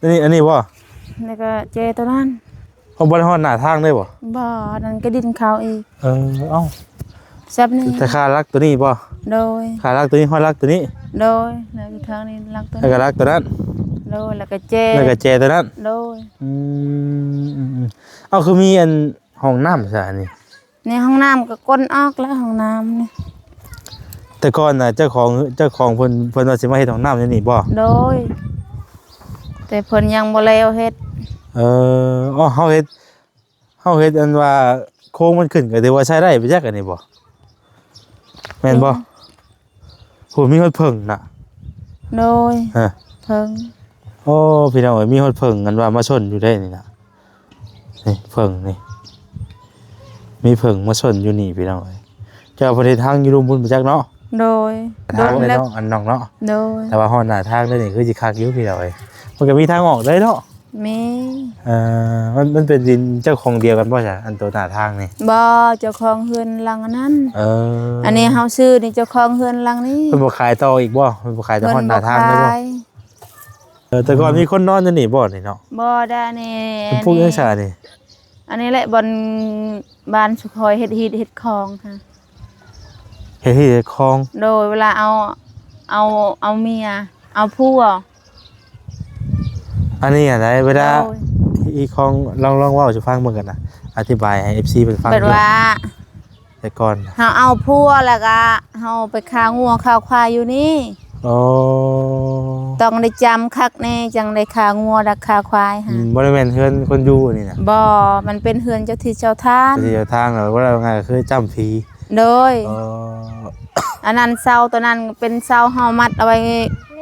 อันนี้บ่แล้วก็เจตัวนั้นเขาบ่ได้ฮอดหน้าทางได้บ่บ่นั่นก็ดินเขาอีกเอ้าซับนี่แต่ค่ารักตัวนี้บ่โดยค่ารักตัวนี้ฮอดรักตัวนี้โดยแล้วทางนี้รักตัวแล้วก็รักตัวนั้นโดยแล้วก็เจตัวนั้นโดยเอ้าคือมีอันห้องน้ำซะอันนี้ในห้องน้ำก็ก้นออกแล้วห้องน้ำนี่แต่ก่อนน่ะเจ้าของเพิ่นว่าสิมาเฮ็ดห้องน้ำนี่บ่โดยแต่เพิ่นยังบ่แล้วเฮ็ดอ๋อเฮาเฮ็ดอันว่าโค้งมันขึ้นก็ถือว่าใช้ได้ไปจักอันนี้บ่แม่นบ่โหมีฮอดเพิ่งน่ะโดยเพิ่งโอ้พี่น้องเอ้ยมีฮอดเพิ่งกันว่ามาชนอยู่ได้นี่น่ะนี่เพิ่งนี่มีเพิ่งมาชนอยู่นี่พี่น้องเอ้ยเจ้าประเทศทางอยู่รุมพุ่นไปจักเนาะโดยทางเลยเนาะอันน้องเนาะโดยแต่ว่าฮอดหน้าทางได้นี่คือสิคักอยู่พี่น้องเอ้ยมันก็มีทางออกได้เนาะมีมันเป็นดินเจ้าของเดียวกันบ่จ้ะอันตัวหน้าทางนี่บ่เจ้าของเฮือนหลังนั้นอันนี้เฮาซื้อนี่เจ้าของเฮือนหลังนี้เพิ่นบ่ขายต่ออีกบ่เพิ่นบ่ขายแต่ฮอดหน้าทางได้บ่แต่ก่อนมีคนนอนอยู่นี่บ่นี่เนาะบ่ได้นี่เป็นพวกจังซ่านี่อันนี้แหละบ้านสุขอยเฮ็ดฮีดเฮ็ดคลองค่ะเฮ็ดที่คลองโดยเวลาเอาเมียเอาผัวอันนี้อะไรเวลาอีคลองลองเว้าให้ฟังเบิ่งกันนะอธิบายให้ FC เพิ่นฟังแบบว่าแต่ก่อนเฮาเอาผัวแล้วก็เฮาไปฆ่างัวฆ่าควายอยู่นี่ต้องได้จำคักแน่จังได้ฆ่างัวดักฆ่าควายค่ะบ่ได้แม่นเฮือนคนอยู่นี่น่ะบ่มันเป็นเฮือนเจ้าที่เจ้าทานเจ้าทางว่าว่าไงก็คือจำผีโดยอันนั้นเสาตัวนั้นเป็นเสาเฮามัดเอาไว้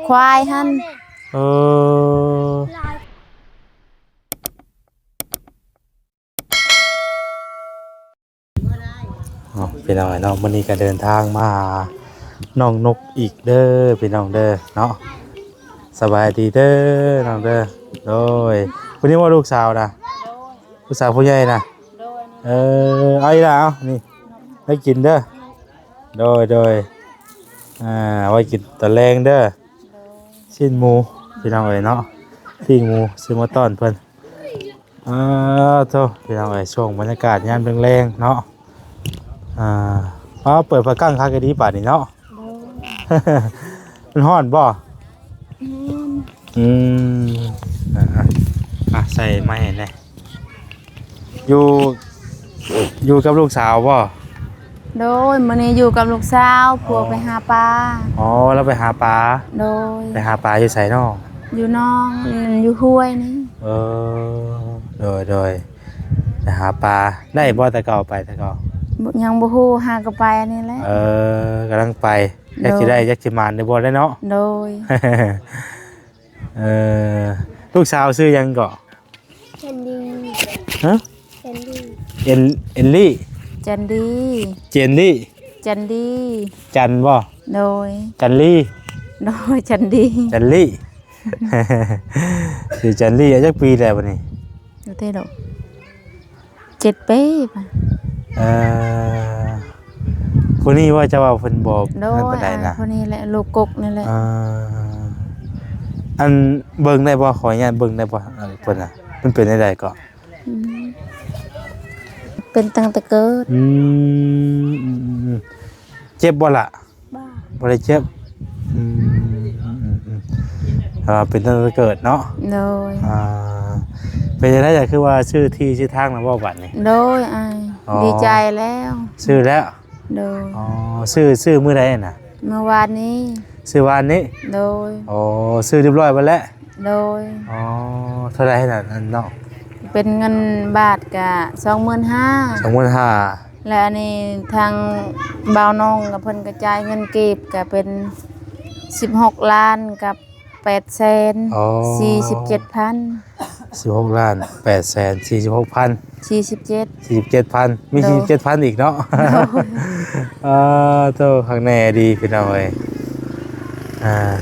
ควายหั่นพี่น้องเนาะวันนี้ก็เดินทางมาน้องนกอีกเด้อพี่น้องเด้อเนาะสบายดีเด้อน้องเด้อโดยวันนี้ว่าลูกสาวนะลูกสาวผู้ใหญ่นะเอาอีกแล้วนี่ได้กินเด้อโดยไว้กินตะแรงเด้อชิ้นหมูพี่น้องเอ้ยเนาะปิ้งหมูซื้อมาต้อนเพิ่นโธ่พี่น้องเอ้ยช่วงบรรยากาศยามแรงๆเนาะเปิดไฟกั้งคักก็ดีป่านนี้เนาะมันฮ้อนบ่ใส่ไม้แน่อยู่กับลูกสาวบ่โดยมื้อนี้อยู่กับลูกสาวผัวไปหาปลาแล้วไปหาปลาโดยไปหาปลาอยู่ไสเนาะอยู่น้องอยู่ห้วยนี่โดยไปหาปลาได้บ่แต่เก่าไปแต่เก่ายังบ่ฮู้หาก็ไปอันนี้แหละกำลังไปอยากสิได้อยากสิมานได้บ่ได้เนาะโดยลูกสาวชื่อยังก็เจนดีฮะเอลลี่จันดีจันลี่จันบ่โดยจันลี่โดยจันดีจันลี่คือจันลี่อายุปีแล้วบัดนี้อยู่เท่าดอก7 ปีป่ะผู้นี้ว่าจะว่าเพิ่นบอกนั่นปานใดนะผู้นี้แหละลูกกกนี่แหละอันเบิ่งได้บ่ขออนุญาตเบิ่งได้บ่เพิ่นน่ะมันเป็นได้ก็เป็นตั้งแต่เกิดเจ็บบ่ล่ะบ่ได้เจ็บเป็นตั้งแต่เกิดเนาะโดยเป็นจังได๋ก็คือว่าชื่อที่ชื่อทางน่ะบ่บัดนี้โดยดีใจแล้วชื่อแล้วโดยชื่อมื้อใดน่ะเมื่อวานนี้ชื่อวานนี้โดยชื่อเรียบร้อยบ่แล้วโดยเท่าไหร่น่ะอันเนาะเป็นเงินบาทกะ 25,000 แล้วอันนี้ทางบ่าวน้องกับเพิ่นกระจายเงินเก็บก็เป็น16 ล้านกับ847,000 16 ล้าน 846,000 47,000มี 47,000 อีกเนาะโตข้างในดีพี่น้องเอ้ย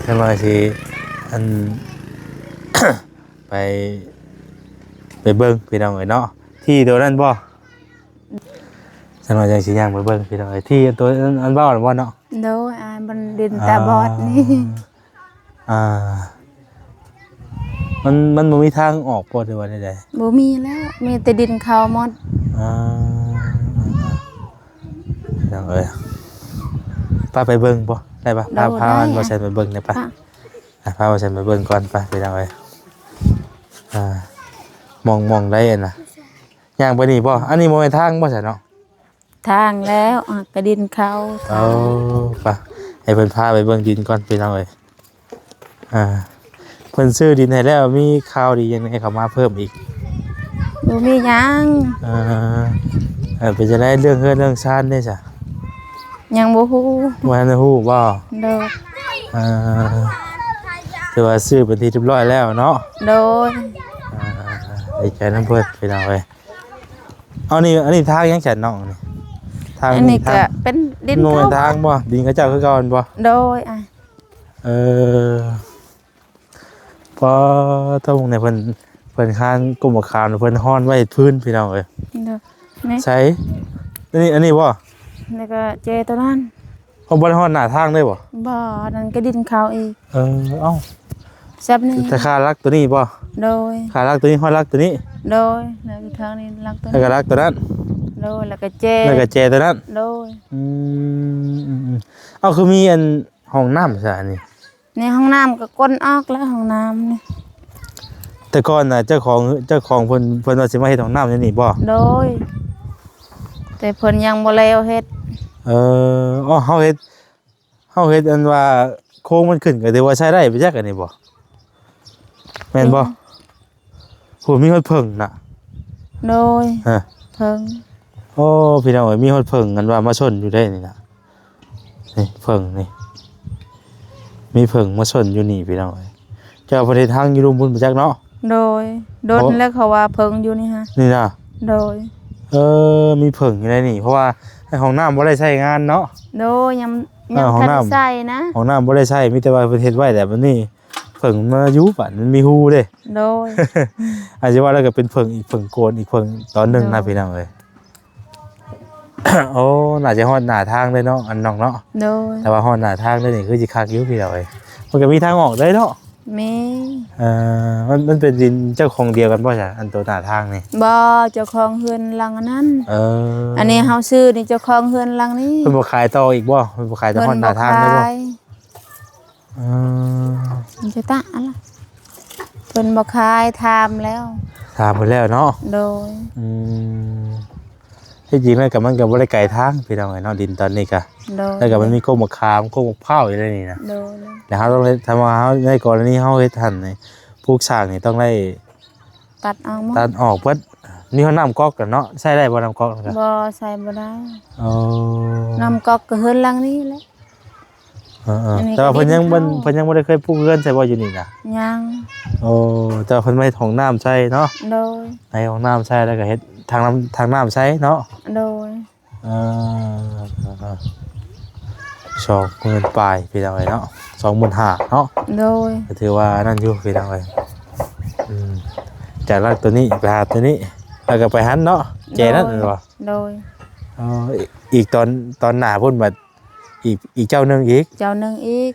ถ้ามาสิอัน ไปเบิ่งพี่น้องเอ้ยเนาะที่ตัวนั้นบ่จังว่าจังสิย่างไปเบิ่งพี่น้องเอ้ยที่ตัวอันบ่บ่เนาะโดยมันดินตาบอดนี่ม มันบ่มีทางออกบ่ได้ว่าใด บ่มีแล้วมีแต่ดินเขาหมด ๆจังเอ้ยป้าไปเบิ่งบ่ได้ปะพามันบ่ใช่ไปเบิ่งได้ปะพาบ่ใช่ไปเบิ่งก่อนไปจังเอ้ยมองได้น่ะย่างไปนี่บ่อันนี้บ่แม่นทางบ่ใช่เนาะ ทางแล้วกระดินเขา เอาปะให้เพิ่นพาไปเบิ่งดินก่อนพี่น้องเอ้ยเพิ่นซื้อดินให้แล้วมีข่าวดียังไงเข้ามาเพิ่มอีก บ่มีหยัง เป็นจะได้เรื่องเฮือนเรื่องชาติได้จ้ะ ยังบ่ฮู้ ว่าจะฮู้บ่ โดย ถือว่าซื้อเป็นที่เรียบร้อยแล้วเนาะ โดย ดีใจน้ำเพิ่นพี่น้องเอ้ยอันนี้ทางยังฉันน้องนี่ทาง อันนี้ก็เป็นดิน โน่ เขา นทางบ่ดินเขาเจ้าคือเก่าบ่ โดยพอต้องในเพิ่นข้างกลุ่มคามเพิ่นฮ้อนไว้พื้นพี่น้องเอ้ย โดยนี่ ใช้อันนี้บ่ แล้วก็เจตัวนั้น เขาบ่ได้ฮ้อนหน้าทางได้บ่ บ่นั่นก็ดินเขาอีก เอ้า ซับนี่ แต่ค่ารักตัวนี้บ่ โดย ค่ารักตัวนี้ฮ้อนรักตัวนี้ โดยแล้วก็ทางนี้ลักตัว แล้วก็รักตัวนั้น โดยแล้วก็เจ แล้วก็แจตัวนั้น โดย เอาคือมีอันห้องน้ำใช่อันนี้ ในห้องน้ำก็ก้นออกแล้วห้องน้ำนี่ แต่ก่อนน่ะเจ้าของเพิ่นว่าสิมาเฮ็ดห้องน้ำอยู่นี่บ่ โดย แต่เพิ่นยังบ่แล้วเฮ็ด เฮาเฮ็ดอันว่าโค้งมันขึ้นก็ถือว่าใช้ได้ไปจักอันนี้บ่แม่นบ่โหมีฮอดเพิ่งน่ะ โดย ฮะ เพิ่ง โอ้พี่น้องเอ้ยมีฮอดเพิ่งกันว่ามาชนอยู่ได้นี่น่ะนี่เพิ่งนี่มีเพิ่งมาชนอยู่นี่พี่น้องเอ้ยเจ้าประเทศทางอยู่รุมพุ่นไปจักเนาะ โดยโดนแล้วเขาว่าเพิ่งอยู่นี่ฮะ นี่น่ะ โดย มีเพิ่งอยู่ในนี่เพราะว่าไอ้ห้องน้ำบ่ได้ใช้งานเนาะ โดยยัง ห้อง ทัน น้ำ ใส่นะ ห้องน้ำบ่ได้ใช้มีแต่ว่าเพิ่นเฮ็ดไว้แต่บัดนี้เพิ่งมาอยู่บัดมันมีฮูเด้ โดย อาจจะว่าแล้วก็เป็นเพิ่งอีกเพิ่งโกนอีกเพิ่งตอนหนึงนะ เนาะ พี่น้องเอ้ย โอ้น่าจะฮอดหน้าทางเลยเนาะอันน้องเนาะ โดย แต่ว่าฮอดหน้าทางเลยนี่คือสิคักอยู่พี่น้องเอ้ยมันก็มีทางออกได้เนาะ มี มันเป็นดินเจ้าของเดียวกันบ่จ้ะอันตัวหน้าทางนี่ บ่เจ้าของเฮือนหลังอันนั้น อั นนี้เฮาซื้อนี่เจ้าของเฮือนหลังนี้ เพิ่นบ่ขายต่ออีกบ่เพิ่นบ่ขายแต่ฮอดหน้าทางได้บ่ เออ มันจะตะอะไรเพิ่นบ่ขายทามแล้ว ถามเพิ่นแล้วเนาะ โดย ที่จริงแล้วก็มันก็บ่ได้ไกลทางพี่น้องเอ้ยเนาะดินตอนนี้ก็ โดย แล้วก็มันมีกงมะขามกงมะพร้าวอยู่ในนี่นะ โดย แล้วเฮาต้องได้ถ้าว่าเฮาในกรณีเฮาเฮ็ดทันนี่ปลูกสร้างนี่ต้องได้ ตัดเอาหมด ตัดออกเบิดนี่เฮาน้ำก๊อกกันเนาะใช้ได้บ่น้ำก๊อกนะครับ บ่ใส่บ่ได้ อ๋อ น้ำก๊อกก็เฮือนหลังนี้แหละ อันนี้ แต่ว่าเพิ่นยัง ก็ดิน เพิ่นยังบ่ได้เคยปลูกเรือนใช่บ่อยู่นี่นะ ยัง โอ้แต่ว่าเพิ่นไม่ห้องน้ำใช้เนาะ โดย ให้ห้องน้ำใช้แล้วก็เฮ็ดทางน้ำใช้เนาะ โดย สองหมื่นปลายพี่น้องเอ้ยเนาะ25,000เนาะ โดย ก็ถือว่านั่นอยู่พี่น้องเอ้ยจากรากตัวนี้ไปหาตัวนี้แล้วก็ไปหันเนาะเจนั่นหรือเปล่า โดย อีกตอนหน้าพุ่นบัดอีกเจ้าหนึงอีก เจ้าหนึงอีก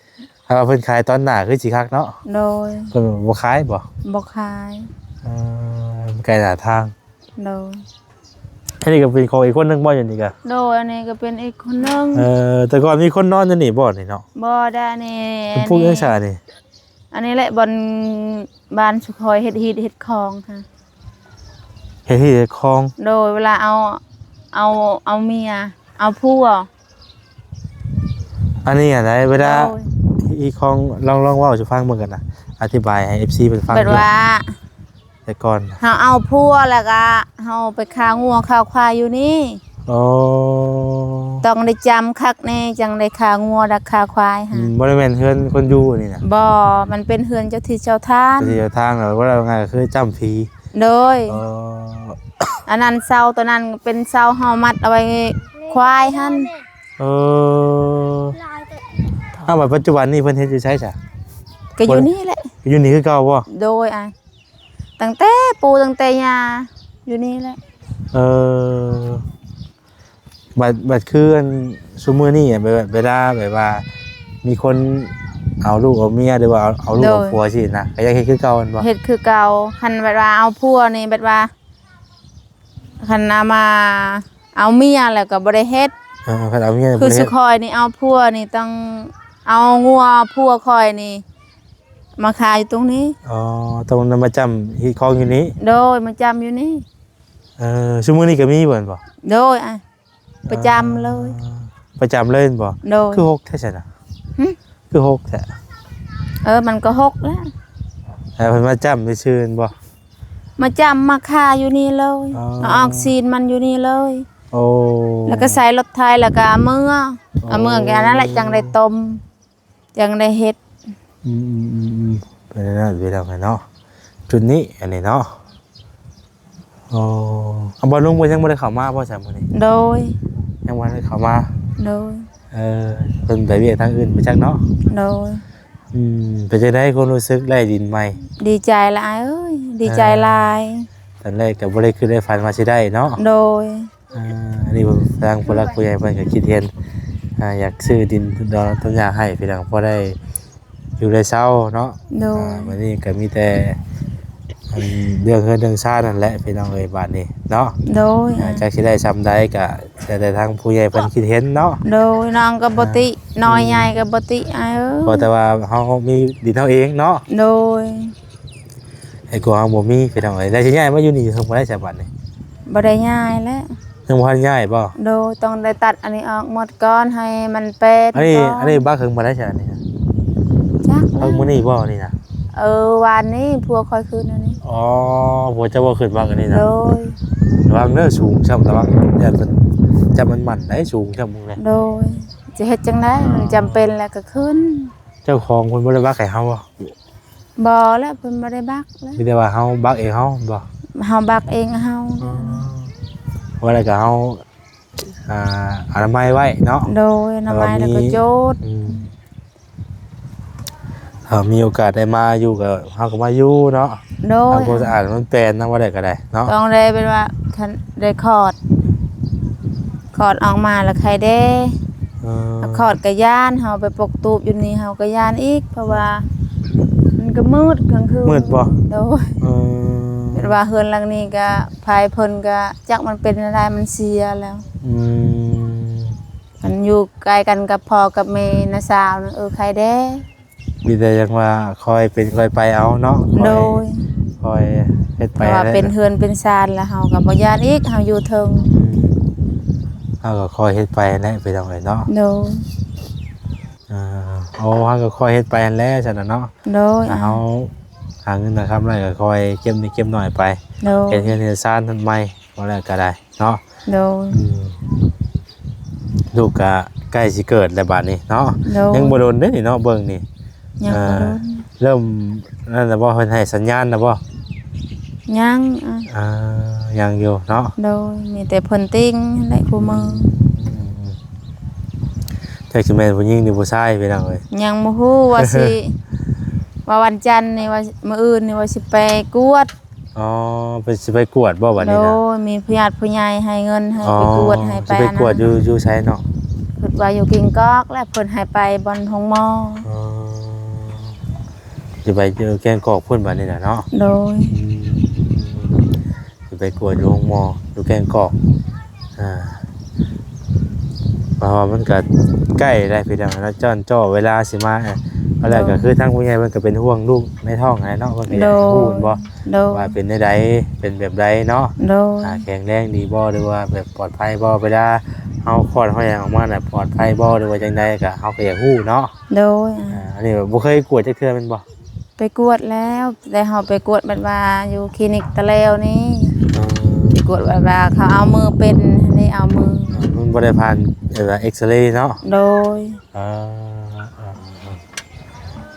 ถ้าว่าเพิ่นขายตอนหน้าคือสิคักเนาะ โดย เพิ่นบ่ขายบ่ บ่ขาย ไกลหน้าทาง โดย อันนี้ก็เป็นของอีกคนหนึงบ่อยู่นี่ก็ โดยอันนี้ก็เป็นอีกคนหนึง แต่ก่อนมีคนนอนอยู่นี่บ่นี่เนาะ บ่ได้นี่ เป็นผู้ยังชานี่ อันนี้แหละบอนบ้านสุขอยเฮ็ดฮีดเฮ็ดคลองค่ะ เฮ็ดที่คลอง โดยเวลาเอาเมียเอาผัว อันนี้อะไรเวลา โดย อีคลองลองเว้าให้ฟังเบิ่งกันนะอธิบายให้ FC เพิ่นฟัง แบบ ด้วย ว่า แต่ก่อน เฮาเอาผัวแล้วก็เฮาไปค้างัวค้าควายอยู่นี่ อ๋อ ต้องได้จำคักแน่จังได้ค้างัวดักค้าควายค่ะ บ่ได้แม่นเฮือนคนอยู่นี่นะ บ่มันเป็นเฮือนเจ้าที่เจ้าทาน ที่ทางเราว่าเราไงก็คือจำผี โดย อ๋อ อันนั้นเสาตัวนั้นเป็นเสาเฮามัดเอาไว้ควายหั่น เออแบบปัจจุบันนี่เพิ่นเฮ็ดอยู่ใช่จ้ะ ก็อยู่นี่แหละ อยู่นี่คือเก่าบ่ โดยตั้งแต่ปู่ตั้งแต่ย่าอยู่นี่แหละ เออบัดคืออันซุมื้อนี้อะแบบเวลาแบบว่ามีคน เอาลูกเอาเมียหรือว่าเอาลูกเอาผัวสินะก็ยังเฮ็ดคือเก่าอันบ่ เฮ็ดคือเก่าคันแบบว่าเอาผัวนี่แบบว่าคันเอามาเอาเมียแล้วก็บ่ได้เฮ็ด คันเอาเมีย คือ บ่ได้ สิ เฮ็ด คอยนี่เอาผัวนี่ต้องเอางัวผัวคอยนี่มาขายอยู่ตรงนี้ อ๋อต้องนำมาจำเฮ็ดของอยู่นี้ โดยมาจำอยู่นี่ ซุมื้อนี้ก็มีบ่นบ่ โดยประจำเลย ประจำเลยบ่ โดย คือ6แท้ซั่นน่ะ หึ คือ6แท้ มันก็หกแล้ว เพิ่นมาจำซื่อๆบ่ มาจำมาค่าอยู่นี่เลย อ๋อ เอาออกซีนมันอยู่นี่เลย โอ้ แล้วก็ใส่รถไทยแล้วก็เอาเมื่อแค่นั้นแหละจังได้ต้มจังได้เฮ็ด อืมเป็นนั่นเวลาไปเนาะจุดนี้อันนี้เนาะโอ้เอาบอลลุงบ่ยังบ่ได้เข้ามาบ่ซั่นมื้อนี้ โดย ยังบ่ได้เข้ามา โดย เพิ่นไปเวียกทางอื่นไปจักเนาะ โดย เป็นจังได๋ความรู้สึกไล่ดินใหม่ ดีใจหลายเอ้ยดีใจหลาย ตอนแรกก็บ่ได้คือได้ฝันว่าสิได้เนาะ โดย อันนี้ทางผู้หลักผู้ใหญ่เพิ่นก็คิดเห็นอยากซื้อดินดอนต้นยางให้พี่น้องพอได้อยู่ได้เช้าเนาะ โดย วันนี้ก็มีแต่เรื่องเงินเรื่องชาตินั่นแหละพี่น้องเอ้ยบาดนี้เนาะ โดย จากสิได้ซำใดก็แต่ทางผู้ใหญ่เพิ่นคิดเห็นเนาะ โดยน้องก็บ่ติน้อยใหญ่ก็บ่ติอ้ายเอ้ เพราะ ย แต่ว่าเฮามีดินเฮาเองเนาะ โดย ไอ้กลัวเฮาบ่มีพี่น้องเอ้ยได้สิย้ายมาอยู่นี่เพิ่นบ่ได้ซะบัดนี้ บ่ได้ย้ายแล้ว ยังบ่ทันย้ายบ่ โดยต้องได้ตัดอันนี้ออกหมดก่อนให้มันเป็น อันนี้ ก่ อันนี้บ้าเคิงบ่ได้ซะนี่ จัก เพิ่งมื้อนี้บ่นี่นะ วันนี้พวกคอยคืนอันนี้ อ๋อบ่จะบ่ขึ้นบ้างอันนี้นะ โดย ระวังเด้อสูงซ้ํระวังอย่าเพิ่นจับมันมั่นได้สูงจังมึงเลย โดยจะเฮ็ดจังได๋มันจำเป็นแล้วก็ขึ้น เจ้าของเพิ่นบ่ได้บักให้เฮาบ่ บ่แล้วเพิ่นบ่ได้บักแล้ว มีแต่ว่าเฮาบักเองเฮาบ่ เฮาบักเองเฮา ว่าแล้วก็เฮาอนามัยไว้เนาะ โดยน้ำไม้แล้วก็โจด มีโอกาสได้มาอยู่กับเฮาก็มาอยู่เนาะ โดย ทำความสะอาดมันแปลนนำว่าได้ก็ได้เนาะ ต้องได้เป็นว่าคันได้คอดออกมาแล้วใครได้ เออ คอดก็ย่านเฮาไปปกตูบอยู่นี่เฮาก็ย่านอีกเพราะว่ามันก็มืดกลางคืน มืดบ่ โดย เออ เป็นว่าเฮือนหลังนี้ก็ภายเพิ่นก็จักมันเป็นอะไรมันเสียแล้ว อืม มันอยู่ใกล้กันกับพ่อกับแม่น้าสาวนะใครได้ มีแต่ยังว่าคอยเป็นคอยไปเอาเนาะ โดย คอยเฮ็ด เพ ไป ราะว่า แล้ว เป็นเฮือนเป็นซานแล้วเฮาก็บ่ย่านอีกเฮาอยู่เทิง เฮาก็คอยเฮ็ดไปนั่นแหละไปตรงไหนเนาะ โดย เฮาก็คอยเฮ็ดไปนั่นแหละซั่นน่ะเนาะ โดย เฮาหาเงินนะครับแล้วก็คอยเก็บนิดเก็บหน่อยไป โดย เฮ็ดเงินเฮ็ดซ่านทันใหม่บ่แล้วก็ได้เนาะ โดย ลูกก็ใกล้สิเกิดแล้วบัดนี้เนาะ โดย ยังบ่โดนเด้นี่เนาะเบิ่งนี่ ยังบ่โดน เริ่มนั่นน่ะบ่เพิ่นให้สัญญาณน่ะบ่ ยัง ยังอยู่เนาะ โดยมีแต่เพิ่นติ้งได้คู่มือ จักสิแม่นผู้หญิงหรือผู้ชายพี่น้องเอ้ย ยังบ่ฮู้ว่าสิ ว่าวันจันทร์นี่ว่ามื้ออื่นนี่ว่าสิไปกวด อ๋อเพิ่นสิไปกวดบ่บัด โด นี้นะ ยมีผู้ญาติผู้ใหญ่ให้เงินให้ไปกวดให้ไป สิไปกวดอยู่ไสเนาะ คิดว่าอยู่กิงกอกแล้วเพิ่นให้ไปบอนหงมอ อ๋อสิไปเจอแกงกอกพุ่นบัดนี้น่ะเนาะ โดย สิไปกวดอยู่โรงหมออยู่แกงกอกเพราะว่ามันก็ใกล้ได้พี่น้องแล้วจ้อเวลาสิมาอะไรก็คือทั้งผู้ใหญ่มันก็เป็นห่วงลูกในท้องไงเนาะเพิ่นก็อยากให้ฮู้บ่ โดย ว่าเป็นใดเป็นแบบใดเนาะ โดย แข็งแรงดีบ่หรือว่าแบบปลอดภัยบ่เวลาเฮาคลอดเฮาหยังออกมาน่ะปลอดภัยบ่หรือว่าจังใดก็เฮาก็อยากฮู้เนาะ โดย อันนี้บ่เคยกวดจักเทื่อแม่นบ่ ไปกวดแล้วแต่เฮาไปกวดบัดว่าอยู่คลินิกตะเลวนี่ไปกวดบัดว่าเขาเอามือเป็นได้เอามือ มันบ่ได้ผ่านเอ็กซเรย์เนาะ โดย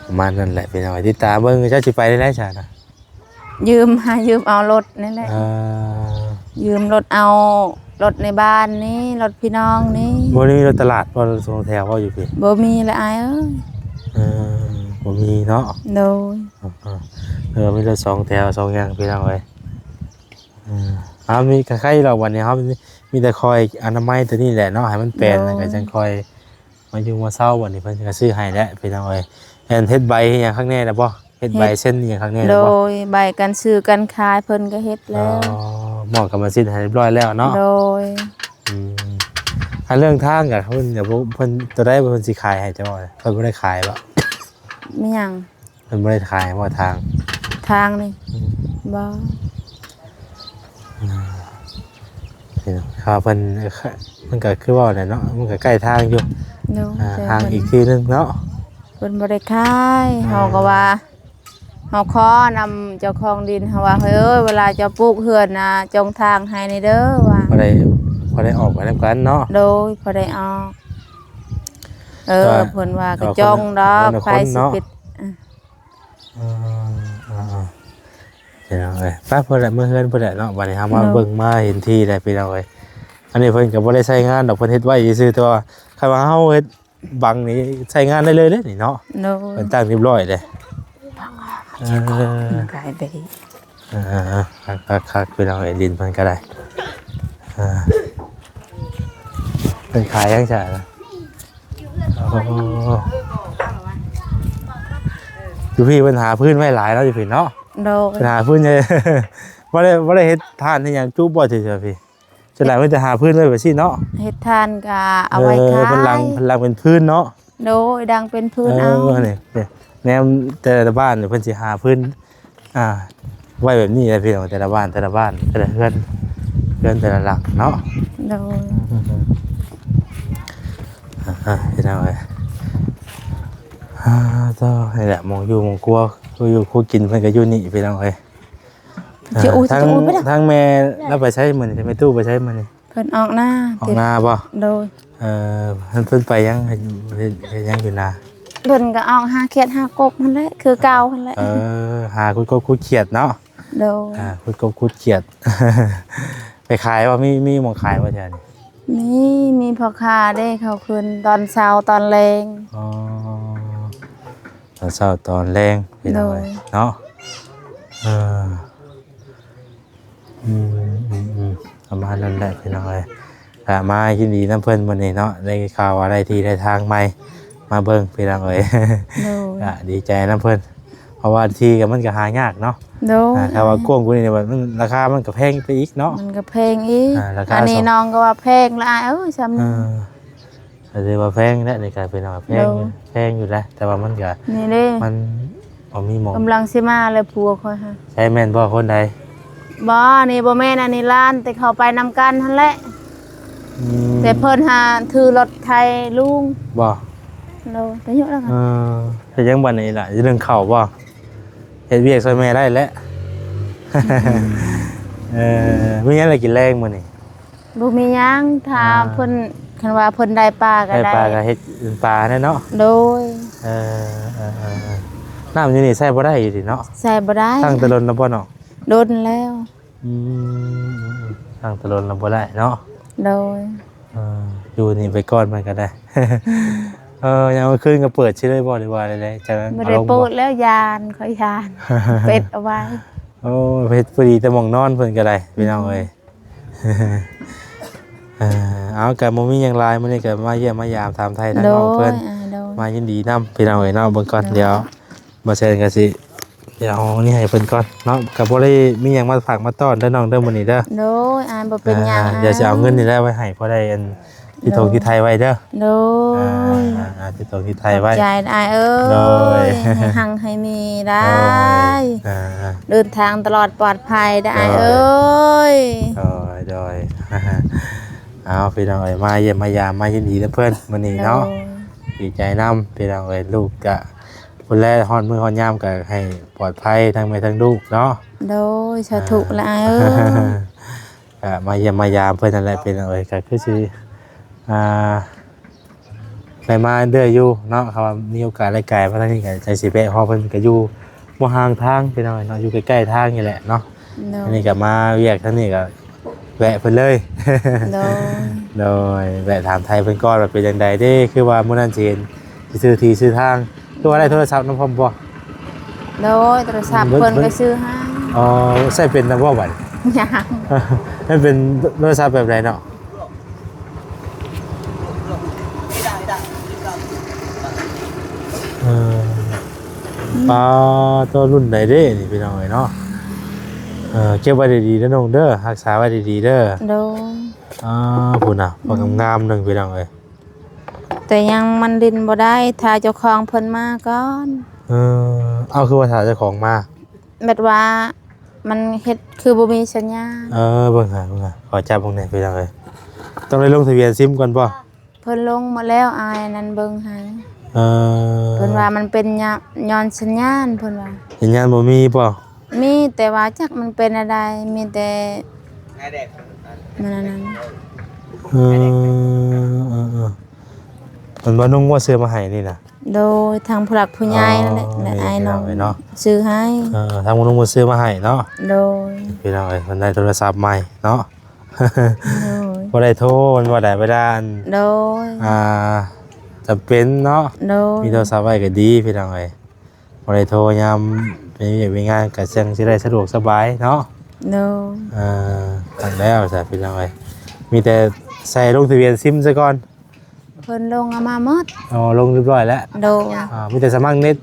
ประมาณนั้นแหละพี่น้องที่ตาเบิ่งเจ้าสิไปได้แล้วจ้ะนะ ยืมเอารถนี่แหละยืมรถเอารถในบ้านนี้รถพี่น้องนี่ บ่ได้มีรถตลาดบ่รถสองแถวบ่อยู่พี่ บ่มีละอายเอ้ย บ่มีเนาะ โดย มีรถสองแถวสองอย่างพี่น้องเอ้ยมีคล้ายๆเราวันนี้ครับมีแต่คอยอนามัยตัวนี้แหละเนาะให้มันแปลนแล้วก็จังคอยมาอยู่มาเศร้าวันนี้เพิ่นก็ซื้อให้แล้วพี่น้องเอ้ย แอนเฮ็ดใบอย่างข้างแน่นะบ่เฮ็ดใบเส้นอย่างข้างแน่ โด นะบ่ ยใบกันซื้อกันขายเพิ่นก็เฮ็ด อ๋ แล้ อ ว หมอกรรมสิทธิ์ให้เรียบร้อยแล้วเนาะ โดย อืมถ้าเรื่องทางก็เพิ่นเดี๋ยวเพิ่นตัวได้เพิ่นสิขายให้เจ้าบ่เพิ่นบ่ได้ขายบ่ มีหยัง เพิ่นบ่ได้ขายบ่ทาง ทางนี่บ่ ครับเพิ่นมันก็คือว่าแหละเนาะมันก็ใกล้ทางอยู่ โดยแต่ ทาง เพิ่น อีกทีนึงเนาะ เพิ่นบ่ได้ขายเฮาก็ว่าเฮาขอนำเจ้าของดินเฮาว่าเฮ้ยเอ้ยเวลาจะปลูกเฮือนน่ะจงทางให้นี่เด้อว่า พอได้ออกไปแล้วกันเนาะ โดยพอได้ออกก็เพิ่นว่าก็ ก็ จองดอก คนละคน ใครสิ เนาะ ปิด เดี๋ยวเอ้ยป้าเพิ่นแหละเมื่อเฮือนเพิ่นแหละเนาะบัดนี้เฮามาเบิ่งมาเห็นที่ได้พี่น้องเอ้ยอันนี้เพิ่นก็บ่ได้ใช้งานดอกเพิ่นเฮ็ดไว้ซื่อๆแต่ว่าคันว่าเฮาเฮ็ดบังนี่ใช้งานได้เลยเด้นี่เนาะ โดย เพิ่นตั้งเรียบร้อยเด้กลายไป คักพี่น้องเอ้ยดินเพิ่นก็ได้เพิ่นขายยังจ้ะโอ้อยู่พี่ปัญหาพื้นไว้หลายแล้วอยู่พี่เนาะ โดย ปัญหาพื้นเลยบ่ได้เฮ็ดทานที่หยังจุบ่เฉยๆพี่ฉลาดมันจะหาพื้นไว้แบบซี่เนาะ เฮ็ดทานก็เอาไว้ขาย พลังเป็นพื้นเนาะ โดยดังเป็นพื้นเอา นี่แนวแต่ละบ้านเนี่ยเพิ่นสิหาพื้นไว้แบบนี้แหละพี่น้องแต่ละบ้านแต่ละเฮือนแต่ละหลังเนาะ โดย พี่น้องเอ้ยต่อนี่แหละมองอยู่มองกลัวอยู่คู่กินเพิ่นก็อยู่นี่พี่น้องเอ้ย จะอุ้ยจะอุ้ยไปล่ะ ทางแม่เราไปใช้มื้อนี่แม่ตู้ไปใช้มื้อนี่ เพิ่นออกหน้า ออกนาบ่ โดย เพิ่นไปยังยังอยู่นา เพิ่นก็ออกหาเขียดหากบนั่นแหละคือเก่านั่นแหละ หาคุดกบคุดเขียดเนาะ โดย คุดกบคุดเขียด ไปขายว่ามีหมองขายว่าใช่นี่ มีพ่อค้าได้เขาคืนตอนเช้าตอนแลง อ๋อตอนเช้าตอนแรงพี่น้องเอ้ยเนาะประมาณนั้นแหละพี่น้องเอ้ยมายินดีน้ำเพิ่นมื้อนี้เนาะได้ข่าวอะไรที่ได้ทางใหม่มาเบิ่งพี่น้องเอ้ย โดย ดีใจน้ำเพิ่นเพราะว่าที่ก็มันก็หายากเนาะ โดย ถ้าว่ากว้างกว่านี้เนี่ยมันราคามันก็แพงไปอีกเนาะ มันก็แพงอีก ราคา อันนี้น้องก็ว่าแพงละซ้ำนี่ แต่ถือว่าแพงแล้วในการเป็นว่าแพงอยู่แล้วแต่ว่ามันก็ นี่เด้ มันบ่มีหมอง กำลังสิมาเลยผัวค่อยฮะ ใช้แม่นบ่คนใด บ่นี่บ่แม่นอันนี้ร้านแต่เขาไปนำกันหั่นแหละแต่เพิ่นหาถือรถไทยลุง บ่ โดยไปอยู่แล้วกัน แต่ยังบ่นี่ล่ะเรื่องข้าวบ่เฮ็ดเวียกซอยแม่ได้แล้ว มีหยังอะไรกินแรงมื้อนี้ บ่มีหยังถ้าเพิ่นคันว่าเพิ่นได้ปลาก็ ได้ ได้ ปลาก็เฮ็ดปลาแน่เนาะ โดย น้ำอยู่นี่ใช้บ่ได้อยู่ดิเนาะ ใส่บ่ได้ ตั้งแตะลนแล้วบ่เนาะ โดนแล้ว ตั้งแตะลนแล้วบ่ได้เนาะ โดย อยู่นี่ไปก่อนมันก็ได้ ยังมาคืนก็เปิดชื่อเลยบ่ดีว่าเลยจากนั้น บ่ได้เปิดแล้วยานขอยยาน เป็ดเอาไว้ โอ้เพชรพอดีแต่หมองนอนเพิ่นก็ได้พี่น้องเอ้ย เอากับบ่มีหยังหลายมื้อนี้ก็มาเยี่ยมมายามถามไทยทาง โด น้องเพิ่ ย น โดย มายินดีนํพี่น้องเอ้ยเนาะเบิ่งก่อนเดี๋ยวมาเชิญกันสิเดี๋ยวเอานี่ให้เพิ่นก่อนเนาะก็บ่ได้มีหยังมาฝากมาต้อนเด้อน้องเด้อมื้อนี้เด้อ โดยบ่เป็นหยัง เดี๋ยวจะเอาเงินนี่ได้ไว้ให้พอได้อันที่ทงที่ไทยไว้เด้อ โดย ที่ทงที่ไทยไว้ ใจได้เอ้ โดย ยให้หังให้มีได้ อ่า เดินทางตลอดปลอดภัยได้ โดย เอ้ย โดย เอาพี่น้องเอ้ยมาเยี่ยมมายามมายินดีนะเพื่อนมื้อนี้เนาะดีใจนำพี่น้องเอ้ยลูกก็คนแรกฮอดมือฮอดยามก็ให้ปลอดภัยทั้งแม่ทั้งลูกเนาะ โดยสาธุละเอ้ย มาเยี่ยมมายามเพื่อนนั่นแหละพี่น้องเอ้ยก็คือสิไปมาเรื่อยอยู่เนาะเขาว่ามีโอกาสได้ไกลเพราะทั้งนี้ก็ใจสิไปฮอดเพิ่นก็อยู่บ่ห่างทางพี่น้องเอ้ยเนาะอยู่ใกล้ๆทางนี่แหละเนาะ โด อัน ย นี้ก็มาเวียกทั้งนี้ก็แวะเพิ่นเลย โดย โดยแวะถามไทยเพิ่นก่อนว่าเป็นจังไดเด้คือว่ามื้อนั้นสิเห็นสิซื้อที่ซื้อทางคือว่าได้โทรศัพท์นำพร้อมบ่ โดยโทรศัพท์เพิ่นก็ซื้อให้ อ๋อใช้เป็นนำบ่บัด หยัง มันเป็นโทรศัพท์แบบไหนเนาะเออ ปลาตัวรุ่นใดเด้นี่พี่น้องเอ้ยเนาะเก็บไว้ดีๆเด้อน้องเด้อรักษาไว้ดีๆเด้อ โดย พุ่นน่ะพองามๆหนึงพี่น้องเอ้ย แต่ยังมันดินบ่ได้ถ้าเจ้าของเพิ่นมาก่อน เอาคือว่าถ้าเจ้าของมา แบบว่ามันเฮ็ดคือบ่มีสัญญาณ เบิ่งหาขอจับเบิ่งหน่อยพี่น้องเอ้ยต้องได้ลงทะเบียนซิมก่อนป่ะ เพิ่นลงมาแล้วอายนั้นเบิ่งให้เพิ่นว่ามันเป็นย้อนสัญญาณเพิ่นว่า สัญญาณบ่มีป่ะ มีแต่ว่าจักมันเป็นอะไรมีแต่มันนั้น มันบ่นุ่งว่าเสื้อมาให้นี่น่ะ โดยทางผู้หลักผู้ใหญ่นั่นแหละและอายน้อง เนาะ ซื้อให้ ทางบ่นุ่งว่าเสื้อมาให้เนาะ โดย พี่น้องเอ้ยมันได้โทรศัพท์ใหม่เนาะ โดย บ่ได้โทรมันบ่ได้ไปด้าน โดย จำเป็นเนาะ โดย มีโทรศัพท์ไว้ก็ดีพี่น้องเอ้ยบ่ได้โทรยามมีงานก็จังสิได้สะดวกสบายเนาะ โดย ตั้งแล้วซะพี่น้องเอ้ยมีแต่ใส่ลงทะเบียนซิมซะก่อน เพิ่นลงเอามาหมด ลงเรียบร้อยแล้ว โดย มีแต่สมัครเน็ต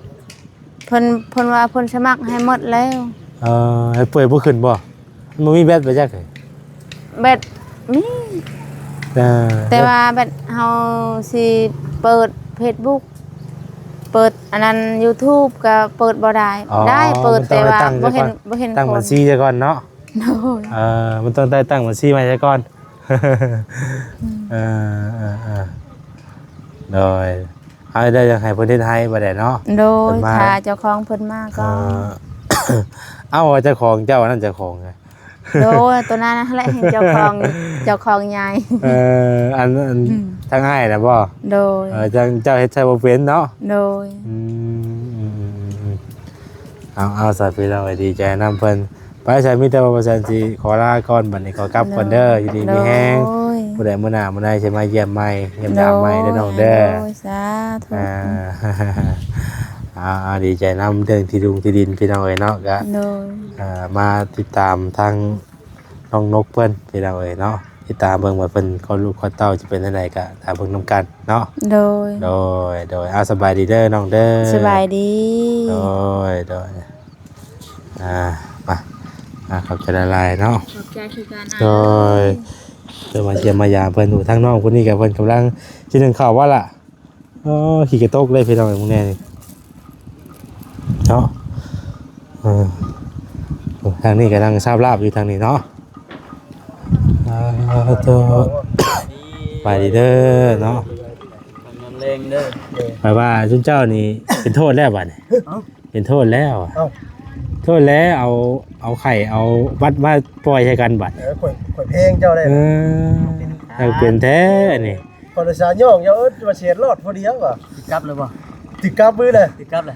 เพิ่นว่าเพิ่นสมัครให้หมดแล้ว ให้เปิดบ่ขึ้นบ่มันบ่มีแบตไปจักเลย แบตมีแต่ว่าแบตเฮาสิเปิด Facebook เปิดอันนั้น YouTube ก็เปิดบ่ได้ได้เปิดแต่ว่าบ่เห็น ตั้ง ค บั น ญชีซะก่อนเนาะ โดย มันต้องได้ตั้งบัญชีใหม่ซะก่อนโดยเอาได้ยังให้ประเทศไทยบ่ได้เนาะ โดยถ้าเจ้าของเพิ่นมาก็ เอ้าเจ้าของเจ้านั่นเจ้าของไง โดยตัวนั้นนั่นแหละเจ้าของใหญ่ อันทั้งง่ายนะบ่ โดย เจ้าเฮ็ดใช้บ่เป็นเนาะ โดย เอาสาธุเราดีใจนำเพิ่นไปใช้มีแต่ว่าประชาชนขอลาก่อนบัดนี้ขอกลับก่อนเด้ออยู่ดีมีแฮงผู้ใดมื้อหน้ามื้อใดสิมาเยี่ยมใหม่เยี่ยมยามใหม่เด้อน้องเด้อ โดยสาธุ ดีใจนำเรื่องที่ดุงที่ดินพี่น้องเอ้ยเนาะก็ โดย มาติดตามทางน้องนกเพิ่นพี่น้องเอ้ยเนาะติดตามเบิ่งว่าเพิ่นเขาลูกเขาเต้าจะเป็นจังไดก็ตามเบิ่งนํกันเนาะ โดย โดยสบายดีเด้อน้องเด้อ สบายดี โดยมาขอบใจละลายเนาะ ขอบใจคือการ โดยมาเยี่ยมมายามเพิ่นอยู่ทางน้องคนนี้กับเพิ่นกำลังสินึงข่าวว่าล่ะขี่กระตกเลยพี่น้องมึงแน่นี่เนาะทางนี้กำลังทราบลาบอยู่ทางนี้เนาะตัวไปดีเด้อเนาะไปว่าจุนเจ้านี่เป็นโทษแล้วบัดนี้เป็นโทษแล้วโทษแล้วเอาไข่เอาวัดมาปล่อยให้กันบัดข่อยเพลงเจ้าได้เป็นแท้นี่ พอได้สาย่องเจ้ามาเสียรอดพอดีครับว่ะ ติดกับเลยบ่ ติดกับมือเลย ติดกับเลย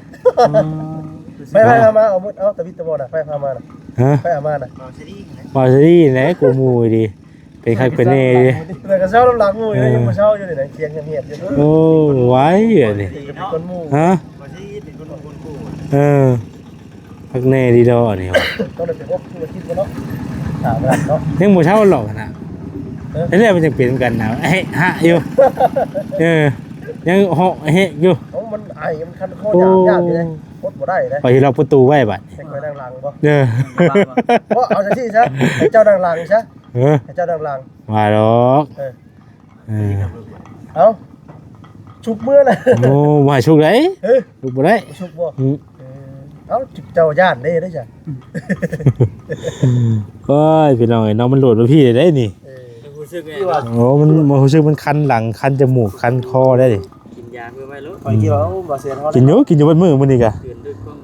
ไปพามาเอามุดเอาตะวิตะบอน่ะไปพามาน่ะไปเอามาน่ะ บอสดี้แหละกูมูดิเป็นใครเป็นเน่ดิ เลยก็เช้าลำหลังมูยังมาเช้าอยู่นี่ไหนเคียงเงียบๆอยู่ โอ้ไว้อะนี่ เป็นคนมู ฮะพักเน่ดีดอนี่ ต้องได้ไปพบธุรกิจกันเนาะถามกันเนาะ ยังบ่เช่าหรอกนะแล้วเนี่ยมันจะเปลี่ยนกันนะฮะอยู่ยังเหาะเฮอยู่ มันไอ้มันคันคอยากอยู่เลยพดบ่ได้เลย พอที่เราประตูไว้บัด ให้คอยดังหลังบ่ เพราะเอาจากที่ซะให้เจ้าดังหลังซะให้เจ้าดังหลัง มาหรอก เอาชุบมือเลย โอ้มาชุกได้ชุกบ่ได้ ชุบบ่เอาเจ้าย่านได้จ้ะ โอ้ยพี่น้องไอ้น้องมันโหลดมาพี่ได้นี่โอ้มันรู้สึกมันคันหลังคันจมูกคันคอได้ดิ กินยาเพื่อไม่รู้ คอยคิดว่าบ่เสียเท่า กินอยู่บนมือมันนี่กะ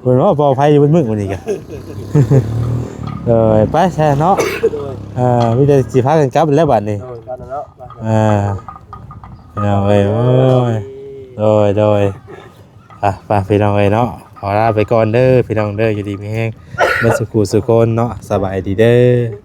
เพิ่นว่าปลอดภัยอยู่บนมือมันนี่กะไปแช่เนาะมีแต่สิพากันกลับแล้วบัดนี้เอาเอ้ยโอ้ยโดยไปพี่น้องเอ้ยเนาะขอลาไปก่อนเด้อพี่น้องเด้ออยู่ดีมีแฮงเมื่อสักครู่สุคนเนาะสบายดีเด้อ